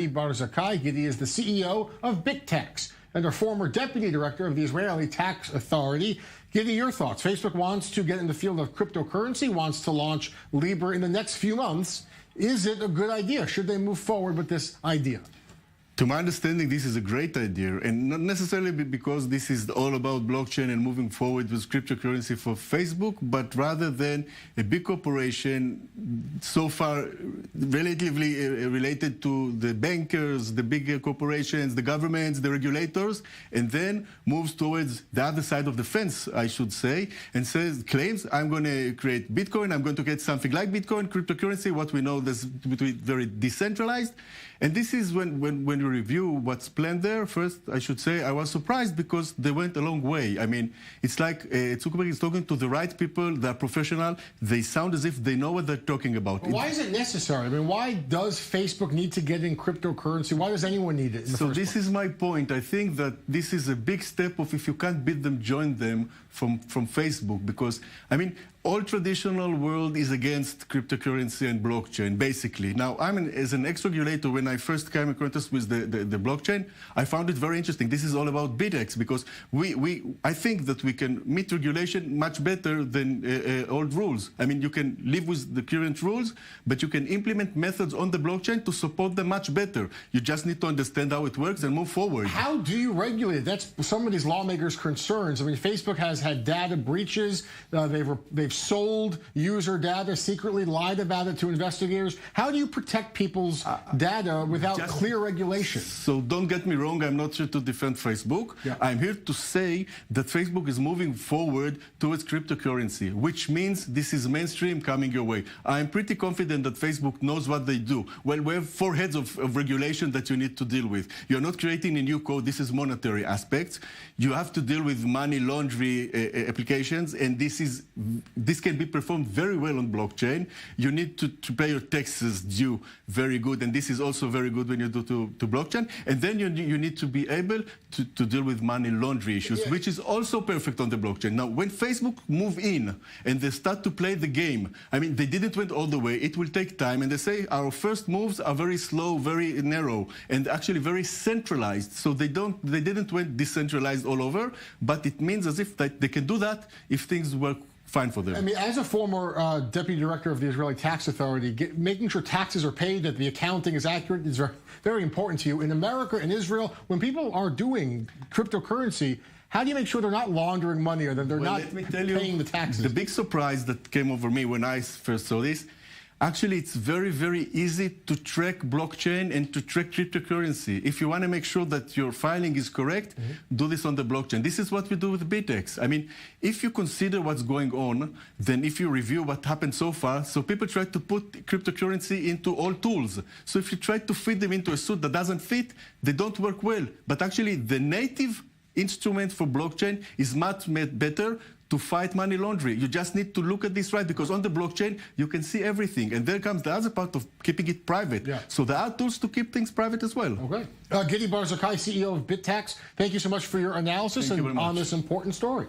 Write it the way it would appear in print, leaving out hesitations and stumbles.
Gidi Bar Zakay. Gidi is the CEO of Bittax and a former deputy director of the Israeli Tax Authority. Gidi, your thoughts? Facebook wants to get in the field of cryptocurrency, wants to launch Libra in the next few months. Is it a good idea? Should they move forward with this idea? To my understanding, this is a great idea, and not necessarily because this is all about blockchain and moving forward with cryptocurrency for Facebook, but rather than a big corporation, so far relatively related to the bankers, the bigger corporations, the governments, the regulators, and then moves towards the other side of the fence, I should say, and claims, I'm going to create Bitcoin, I'm going to get something like Bitcoin, cryptocurrency, what we know is very decentralized. And this is when we review what's planned there. First, I should say I was surprised because they went a long way. I mean, it's like Zuckerberg is talking to the right people, they're professional, they sound as if they know what they're talking about. Why is it necessary? I mean, why does Facebook need to get in cryptocurrency? Why does anyone need it in the first place? So this is my point. I think that this is a big step of if you can't beat them, join them from Facebook. Because, I mean, all traditional world is against cryptocurrency and blockchain, basically. Now, as an ex-regulator, when I first came in contact with the blockchain, I found it very interesting. This is all about Bittax, because I think that we can meet regulation much better than old rules. I mean, you can live with the current rules, but you can implement methods on the blockchain to support them much better. You just need to understand how it works and move forward. How do you regulate it? That's some of these lawmakers' concerns. I mean, Facebook has had data breaches. They've sold user data, secretly lied about it to investigators. How do you protect people's data without clear regulation? So don't get me wrong, I'm not here to defend Facebook. Yeah. I'm here to say that Facebook is moving forward towards cryptocurrency, which means this is mainstream coming your way. I'm pretty confident that Facebook knows what they do. Well, we have 4 heads of regulation that you need to deal with. You're not creating a new code. This is monetary aspects. You have to deal with money laundering applications, and this can be performed very well on blockchain. You need to pay your taxes due very good, and this is also very good when you do to blockchain. And then you need to be able to deal with money laundering issues, which is also perfect on the blockchain. Now, when Facebook move in and they start to play the game, I mean, they didn't went all the way. It will take time, and they say our first moves are very slow, very narrow, and actually very centralized. So they didn't went decentralized all over, but it means as if they can do that if things work fine for them. I mean, as a former deputy director of the Israeli Tax Authority, making sure taxes are paid, that the accounting is accurate, is very important to you. In America and Israel, when people are doing cryptocurrency, how do you make sure they're not laundering money or that they're not paying the taxes? The big surprise that came over me when I first saw this, actually, it's very, very easy to track blockchain and to track cryptocurrency. If you want to make sure that your filing is correct, do this on the blockchain. This is what we do with Bittax. I mean, if you consider what's going on, then if you review what happened so far, so people try to put cryptocurrency into all tools. So if you try to fit them into a suit that doesn't fit, they don't work well. But actually, the native instrument for blockchain is much better to fight money laundering. You just need to look at this right, because on the blockchain, you can see everything. And there comes the other part of keeping it private. Yeah. So there are tools to keep things private as well. Okay. Gidi Bar Zakay, CEO of Bittax, thank you so much for your analysis on this important story.